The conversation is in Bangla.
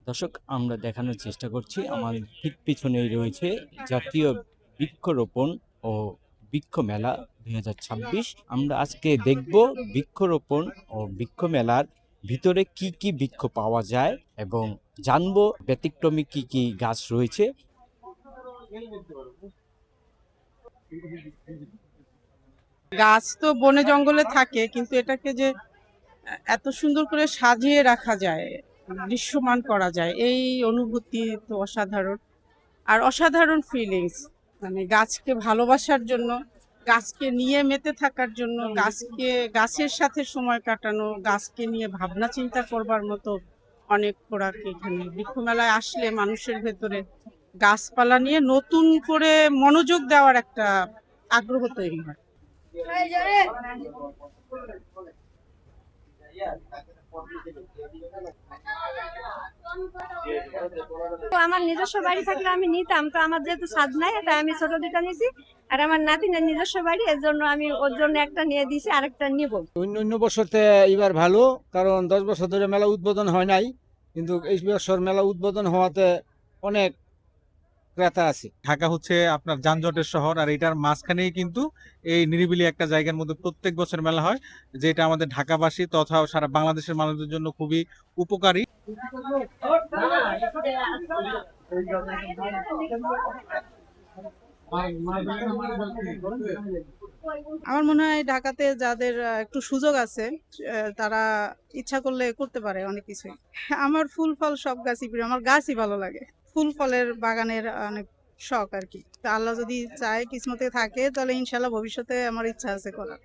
দর্শক, আমরা দেখানোর চেষ্টা করছি আমার ঠিক পিছনেই রয়েছে জাতীয় বৃক্ষরোপণ ও বৃক্ষ মেলা 2026। আমরা আজকে দেখব বৃক্ষরোপণ ও বৃক্ষ মেলার ভিতরে কি কি বৃক্ষ পাওয়া যায় এবং জানবো ব্যতিক্রমী কি কি গাছ রয়েছে। গাছ তো বনে জঙ্গলে থাকে, কিন্তু এটাকে যে এত সুন্দর করে সাজিয়ে রাখা যায়, দৃশ্যমান করা যায়, এই অনুভূতি তো অসাধারণ। আর অসাধারণ ফিলিংস, মানে গাছকে ভালোবাসার জন্য, গাছকে নিয়ে মেতে থাকার জন্য, গাছের সাথে সময় কাটানো, গাছকে নিয়ে ভাবনা চিন্তা করবার মতো অনেক খোরাক এখানে বৃক্ষ মেলায় আসলে মানুষের ভেতরে গাছপালা নিয়ে নতুন করে মনোযোগ দেওয়ার একটা আগ্রহ তৈরি হয়। তো আমার নিজস্ব বাড়ি থাকলে আমি নিতাম, তো আমার যেহেতু ছাদ নাই তাই আমি ছোট দুটা নিয়েছি। আর আমার নাতিনের নিজস্ব বাড়ি, এর জন্য আমি ওর জন্য একটা নিয়ে দিয়েছি, আরেকটা নিব। অন্য অন্য বছরতে এবার ভালো, কারণ 10 বছর ধরে মেলা উদ্বোধন হয় নাই, কিন্তু এই বছর মেলা উদ্বোধন হওয়াতে অনেক ক্রেতা আছে। ঢাকা হচ্ছে আপনার যানজটের শহর, আর এটার মাঝখানেই কিন্তু এই নিরিবিলি একটা জায়গার মধ্যে প্রত্যেক বছর মেলা হয়, যেটা আমাদের ঢাকাবাসী তথা সারা বাংলাদেশের মানুষদের জন্য খুবই উপকারী। আমার মনে হয় ঢাকাতে যাদের একটু সুযোগ আছে, তারা ইচ্ছা করলে করতে পারে অনেক কিছুই। আমার ফুল ফল সব গাছই প্রিয়, আমার গাছই ভালো লাগে। ফুল ফলের বাগানের অনেক শখ আর কি। তা আল্লাহ যদি চায়, কিসমতে থাকে, তাহলে ইনশাল্লাহ ভবিষ্যতে আমার ইচ্ছা আছে করার।